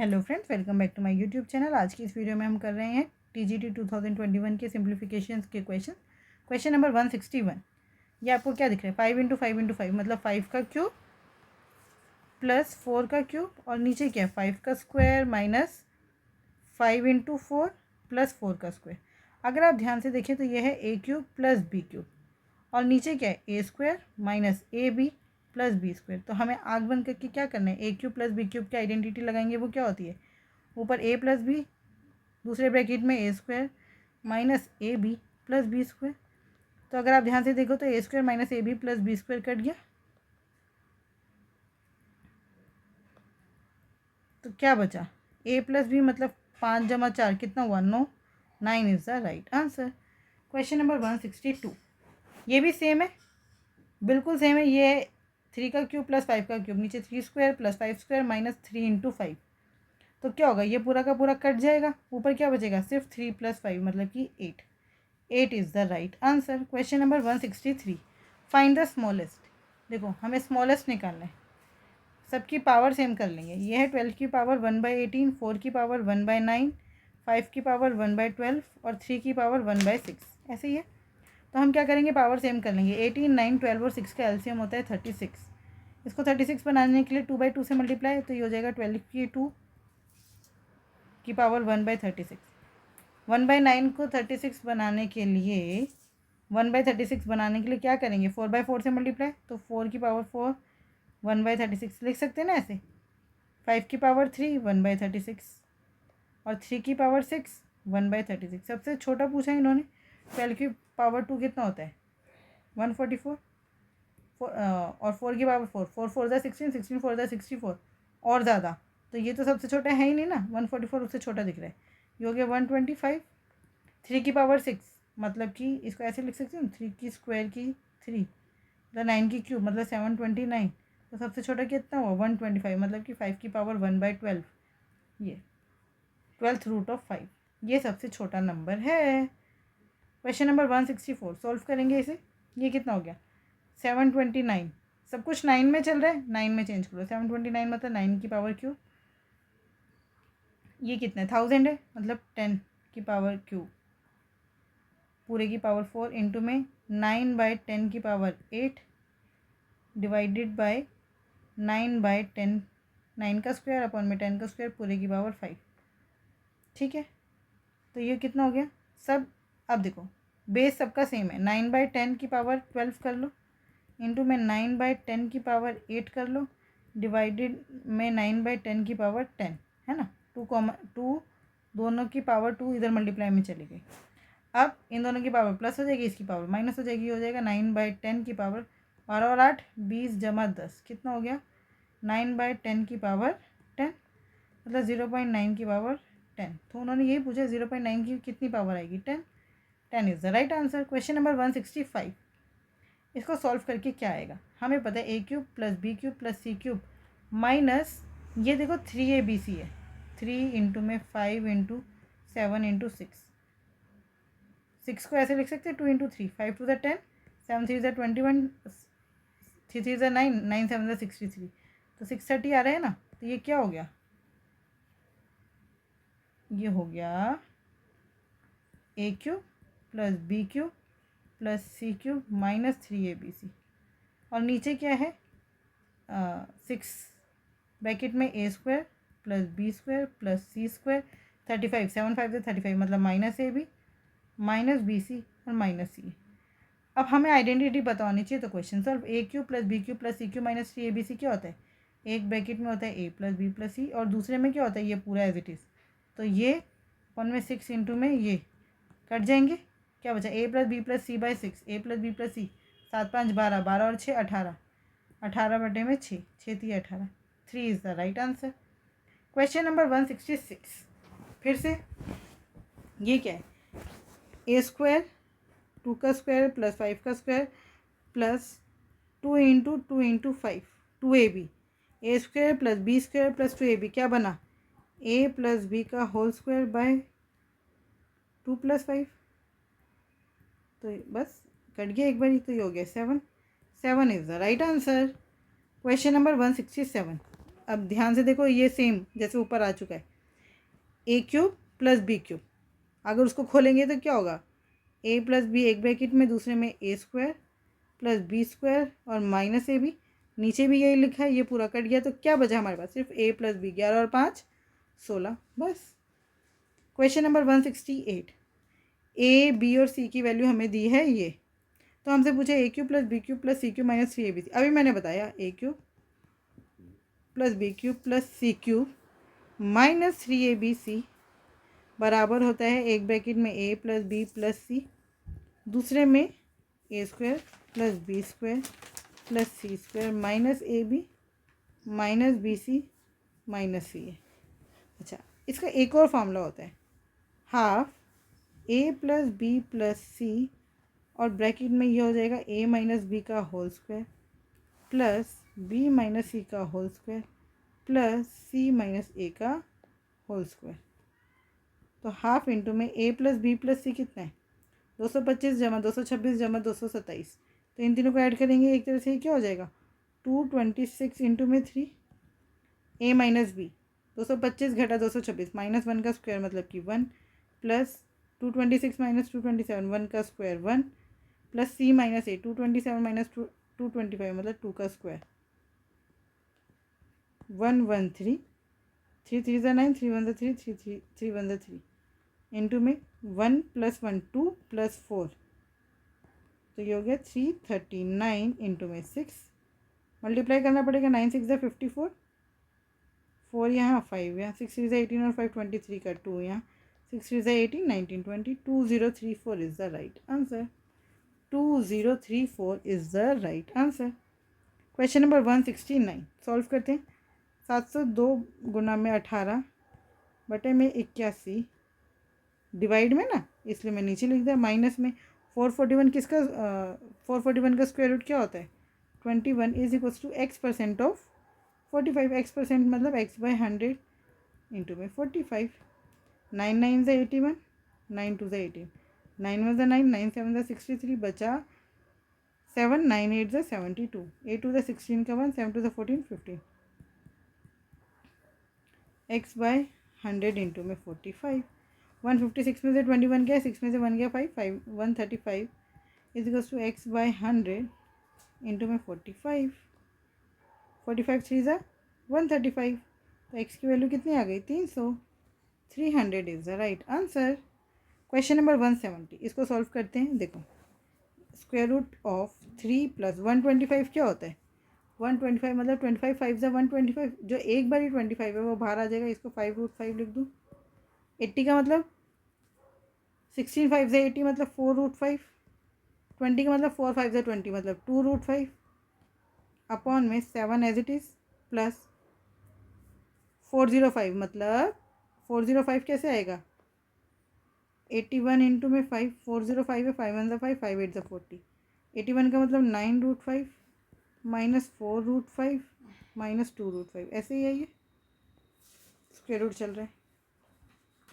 Hello friends, welcome back to my YouTube channel. आज की इस वीडियो में हम कर रहे हैं टीजीटी 2021 के सिंप्लीफिकेशंस के क्वेश्चन नंबर 161। ये आपको क्या दिख रहा है? 5 × 5 × 5 मतलब 5 का क्यूब प्लस 4 का क्यूब, और नीचे क्या है? 5 का स्क्वायर माइनस 5 × 4 प्लस 4 का स्क्वायर। अगर आप ध्यान से देखें तो यह है A cube plus B cube, और नीचे क्या है? A square minus A B plus B square. तो हमें आग बंद करके क्या करना है? A cube plus B cube की आइडेंटिटी लगाएंगे। वो क्या होती है? ऊपर ए प्लस बी, दूसरे ब्रैकेट में A square minus A B plus B square. तो अगर आप ध्यान से देखो तो A square minus A B plus B square cut गया, तो क्या बचा? ए प्लस बी मतलब 5 × 4 कितना हुआ? 9। 9 is the right answer. Question number 162, ये भी सेम है, बिल्कुल सेम है। ये 3 का क्यूब प्लस 5 का क्यूब, नीचे 3 स्क्वायर प्लस 5 स्क्वायर माइनस 3 × 5। तो क्या होगा? ये पूरा का पूरा कट जाएगा, ऊपर क्या बचेगा? सिर्फ 3 + 5 मतलब कि 8। 8 is the right answer. Question number 163, find the smallest. देखो हमें स्मॉलेस्ट निकालना है, सबकी पावर सेम कर लेंगे। ये है 12 की पावर 1/18, 4 की पावर 1/9, 5 की पावर 1/12 और 3 की पावर 1/6। ऐसे ही है, तो हम क्या करेंगे? पावर सेम कर लेंगे। 18, 9, 12 और 6 का एलसीएम होता है 36। इसको 36 बनाने के लिए 2/2 से मल्टीप्लाई, तो ये हो जाएगा 12 की 2 की पावर 1/36। 1/9 को 36 बनाने के लिए 1/36 बनाने के लिए क्या करेंगे? 4/4 से मल्टीप्लाई, तो 4 की पावर 4 1/36 लिख सकते हैं ना ऐसे। 5 की पावर 3 1/36 और 3 की पावर 6 1/36। सबसे छोटा पूछा इन्होंने। 12 की पावर 2 कितना होता है? 144। और 4 की पावर 4, 4 4 16, 16 4 64 और ज़्यादा। तो ये तो सबसे छोटा है ही नहीं ना, 144 उससे छोटा दिख रहा है। ये हो गया 125। 3 की पावर 6 मतलब कि इसको ऐसे लिख सकते हैं, 3 की स्क्वायर की 3 मतलब 9 की क्यूब मतलब 729। तो सबसे छोटा कितना हुआ? 125 मतलब कि 5 की पावर 1/12। ये 12th रूट ऑफ 5, ये सबसे छोटा नंबर है। क्वेश्चन नंबर 164 सॉल्व करेंगे इसे। ये कितना हो गया? 729। सब कुछ 9 में चल रहा है, 9 में चेंज करो। 729 मतलब 9 की पावर क्यूब। ये कितना है? 1000 है मतलब 10 की पावर क्यूब पूरे की पावर 4 इंटू में 9/10 की पावर 8 डिवाइडेड बाय 9/10, 9 का स्क्वायर अपॉन में 10 का स्क्वायर पूरे की पावर 5। ठीक है, तो ये कितना हो गया सब? अब देखो बेस सबका सेम है। 9/10 की पावर 12 कर लो, इंटू में 9/10 की पावर 8 कर लो, डिवाइडेड में 9/10 की पावर 10 है ना। 2 दोनों की पावर 2 इधर मल्टीप्लाई में चली गई। अब इन दोनों की पावर प्लस हो जाएगी, इसकी पावर माइनस हो जाएगी। हो जाएगा 9/10 की पावर 12 और 8 20 जमा 10 कितना हो गया? 9/10 की पावर 10 मतलब 0.9 की पावर 10। तो उन्होंने यही पूछा 0.9 की कितनी पावर आएगी? 10। 10 is the right answer. Question number 165, इसको सॉल्व करके क्या आएगा? हमें पता है A cube plus B cube plus C cube minus ये देखो 3ABC है। 3 इंटू में 5 इंटू 7 इंटू 6। 6 को ऐसे लिख सकते हैं 2 इंटू 3, 5 2 10, 7 3 21, 3 3 9, 9 7 63। तो 630 आ रहा है ना। तो ये क्या हो गया? ये हो गया A cube plus B cube plus C cube minus 3ABC। और नीचे क्या है? 6 ब्रैकेट में A square plus B square plus C square 35, 7 5 35 मतलब minus A B minus B C और माइनस सी। अब हमें आइडेंटिटी बतानी चाहिए, तो question solve. A cube plus B cube plus C cube minus 3ABC क्या होता है? एक ब्रैकेट में होता है ए प्लस बी प्लस सी, और दूसरे में क्या होता है? ये पूरा एज इट इज़। तो ये 1 में 6 इंटू में ये कट जाएंगे, क्या बचा? A plus B plus C by 6, A plus B plus C 7 5 12, 12 और 6 18, 18 बटे में 6, 6 3 18। 3 is the right answer. Question number 166 फिर से। ये क्या है? ए स्क्वायर 2 का स्क्वायर प्लस 5 का square plus 2 into 2 into 5 2AB। A square plus B square plus 2AB क्या बना? ए प्लस बी का होल स्क्वायर बाय 2 + 5। तो बस कट गया एक बार ही, तो ये हो गया 7। 7 is the right answer. Question number 167, अब ध्यान से देखो, ये सेम जैसे ऊपर आ चुका है, A cube plus B cube, अगर उसको खोलेंगे तो क्या होगा, ए प्लस बी एक ब्रैकेट में, दूसरे में A square plus B square और माइनस ए बी, नीचे भी यही लिखा है, ये पूरा कट गया, तो क्या बचा हमारे पास, सिर्फ ए प्लस बी, 11 और 5 16, बस। क्वेश्चन नंबर 168, ए बी और सी की वैल्यू हमें दी है ये, तो हमसे पूछा A cube plus B cube plus C cube minus 3ab, अभी मैंने बताया A cube plus B cube plus C cube minus 3abc बराबर होता है एक ब्रैकेट में A plus B plus C, दूसरे में A square plus B square plus C square minus A B minus B C minus C A. अच्छा, इसका एक और फॉर्मूला होता है, half A plus B plus सी और ब्रैकेट में ये हो जाएगा ए माइनस बी का whole square plus B minus C का whole square plus C minus A का होल स्क्वायर। तो हाफ इंटू में A plus B plus C कितना है, 225 जमा 226 जमा 227, तो इन तीनों को ऐड करेंगे एक तरह से, क्या हो जाएगा 226 इंटू में 3, ए माइनस बी 225 घटा 226 माइनस 1 का स्क्वायर मतलब कि 1 प्लस 226 माइनस 227 1 का स्क्वायर 1 प्लस सी माइनस ए 227 माइनस 225 मतलब 2 का स्क्वायर 113 3 3 ज़ा 9 3 1 ज़ा 3 3 3 1 ज़ा 3 इंटू में 1 प्लस 1 2 प्लस 4, तो ये हो गया 339 इंटू में 6, मल्टीप्लाई करना पड़ेगा, 9 6 ज़ा 54, 4 यहाँ 5 यहाँ, 6 3 ज़ा 18 और 5 23 का 2 यहाँ, 6 3 ज़ा 18 19 20, 2034 is the right answer, 2034 is the right answer. Question number 169 solve करते हैं। 702 गुना में 18 बटे में 81 डिवाइड में ना, इसलिए मैं नीचे लिख दिया, माइनस में 441 किसका 441 का स्क्वायर रूट क्या होता है 21 is equals to x percent of 45, x percent मतलब एक्स बाय 100 इंटू में 45, 9 9 ज़ा 81 9 2 ज़ा 18 9 1 ज़ा 9 9 7 ज़ा 63 बचा 7 9 8 ज़ा 72 8 2 ज़ा 16 का 1 7 2 ज़ा 14 15, एक्स बाय 100 इंटू में 45, 156 में से 21 गया, 6 में से 1 गया 5 5 135 is equals to x by 100 into में 45, 45 3 ज़ा 135, तो एक्स की वैल्यू कितनी आ गई 300, 300 is the right answer. Question number 170 इसको सॉल्व करते हैं। देखो, स्क्वायर रूट ऑफ 3 प्लस 125 क्या होता है 125 मतलब 25 5 ज़ा 125, जो एक बार ही 25 है वो बाहर आ जाएगा, इसको 5 रूट 5 लिख दूँ। 80 का मतलब 16 5 ज़ा 80 मतलब 4 रूट 5, 20 का मतलब 4 5 ज़ा 20 मतलब 2 रूट 5 अपॉन में 7 एज इट इज़ प्लस 405 मतलब 405 कैसे आएगा 81 इंटू में 5 405 है 5 1 ज़ा 5 5 8 ज़ा 40, 81 का मतलब 9 root 5 minus 4 root 5 minus 2 root 5, ऐसे ही है ये स्क्वायर रूट चल रहा है।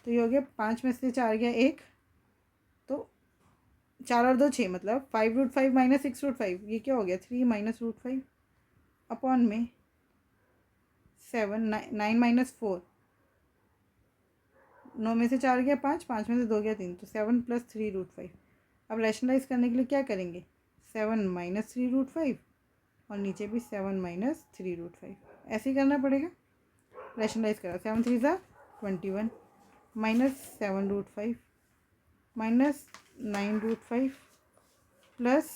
तो ये हो गया 5 में से 4 गया 1, तो 4 और 2 6 मतलब 5 रूट 5 माइनस 6 रूट 5, ये क्या हो गया 3 माइनस रूट 5 अपॉन में 7 9 माइनस 4, 9 में से 4 गया 5 5 में से 2 गया 3, तो 7 प्लस 3 रूट 5। अब रैशनलाइज करने के लिए क्या करेंगे 7 माइनस 3 रूट 5 और नीचे भी 7 माइनस 3 रूट 5, ऐसे ही करना पड़ेगा। रैशनलाइज करा 7 3 ज़ा 21 minus 7 root 5 minus 9 root 5 plus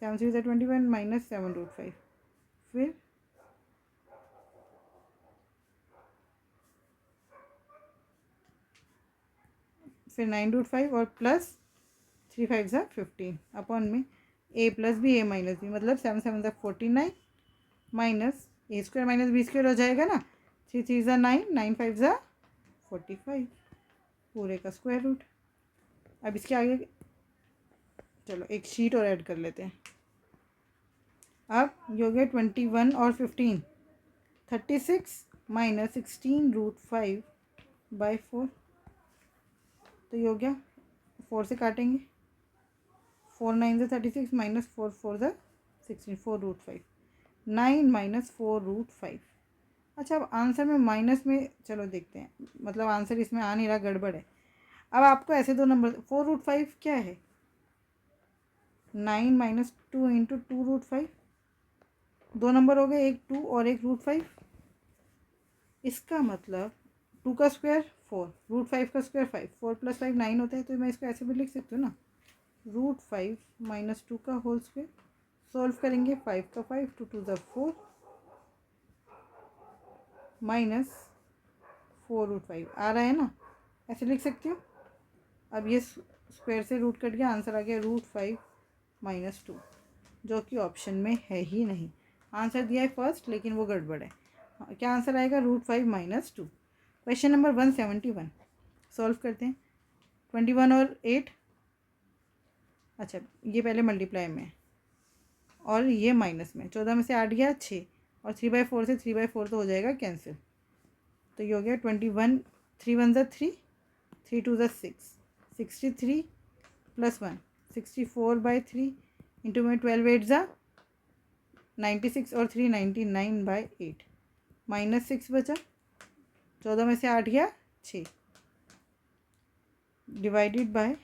7 3 ज़ा 21 माइनस 7 रूट 5, फिर 9 रूट 5 और प्लस 3 5 ज़ा 15 अपॉन में A plus B A minus B मतलब 7 7 ज़ा 49 माइनस ए स्क्वायर माइनस बी स्क्वायर हो जाएगा ना, 3 3 ज़ा 9 9 5 ज़ा 45 पूरे का स्क्वायर रूट। अब इसके आगे चलो एक शीट और ऐड कर लेते हैं। अब ये हो गया 21 और 15 36 माइनस 16 रूट 5 बाई 4, तो ये हो गया 4 से काटेंगे 4 9 ज़ा 36 माइनस 4 4 ज़ा 16 4 रूट 5, 9 माइनस 4√5। अच्छा, अब आंसर में माइनस में चलो देखते हैं, मतलब आंसर इसमें आ नहीं रहा, गड़बड़ है। अब आपको ऐसे दो नंबर, 4√5 क्या है, 9 माइनस 2 इंटू 2√5, दो नंबर हो गए, एक 2 और एक √5। इसका मतलब 2 का स्क्वायर 4, √5 का स्क्वायर 5, 4 + 5 9 होता है, तो मैं इसको ऐसे भी लिख सकती हूँ ना, √5 माइनस 2 का होल स्क्वायर। सॉल्व करेंगे, 5 का 5, 2 2 ज़ा 4 माइनस 4√5 आ रहा है ना, ऐसे लिख सकती हूँ। अब ये स्क्वायर से रूट कट गया, आंसर आ गया √5 माइनस 2, जो कि ऑप्शन में है ही नहीं। आंसर दिया है फर्स्ट, लेकिन वो गड़बड़ है। क्या आंसर आएगा, √5 माइनस 2। क्वेश्चन नंबर 171 सॉल्व करते हैं। 21 और 8, अच्छा ये पहले मल्टीप्लाई में है और ये माइनस में, 14 में से 8 गया 6, और 3/4 से 3/4 तो हो जाएगा कैंसिल, तो ये हो गया 21, 3 1 ज़ा 3, 3 2 ज़ा 6, 63 + 1 64/3 इंटू में 12 8 ज़ा 96 और 3 99/8 माइनस 6 बचा, 14 में से 8 गया 6, डिवाइडेड बाय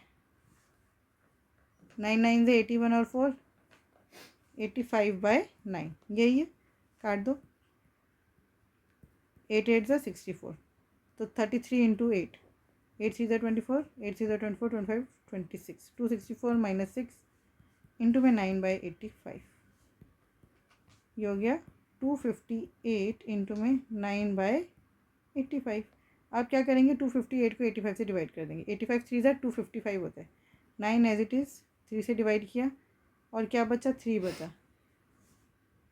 9 9 से 81 और 4 85/9, यही है, काट दो, 8 8 ज़ा 64, तो 33 इंटू 8, 8 3 ज़ा 24, 8 3 ज़ा 24, 25 26, 264 माइनस 6 इंटू में 9/85, ये हो गया 258 इंटू में 9/85। आप क्या करेंगे, 258 को 85 से डिवाइड कर देंगे, 85 3 ज़ा 255 होता है, 9 एज इट इज़ 3 से डिवाइड किया, और क्या बचा, 3 बचा,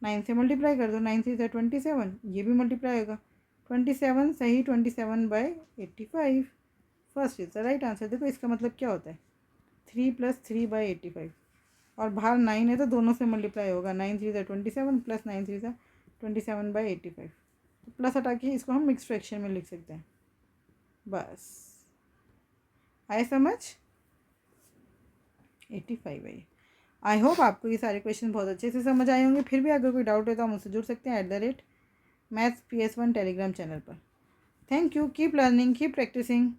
9 से मल्टीप्लाई कर दो, 9 3 ज़ा 27, ये भी मल्टीप्लाई होगा, 27 सही, 27/85, first is the right answer. देखो इसका मतलब क्या होता है, 3 + 3/85, और बाहर 9 है तो दोनों से मल्टीप्लाई होगा, 9 3 ज़ा 27 + 9 3 ज़ा 27/85, तो प्लस हटा के इसको हम मिक्स फ्रैक्शन में लिख सकते हैं। बस आए समझ, 85 है। आई होप आपको ये सारे क्वेश्चन बहुत अच्छे से समझ आए होंगे। फिर भी अगर कोई डाउट है तो आप मुझसे जुड़ सकते हैं @maths PS1 टेलीग्राम चैनल पर। Thank you, keep learning, keep practising.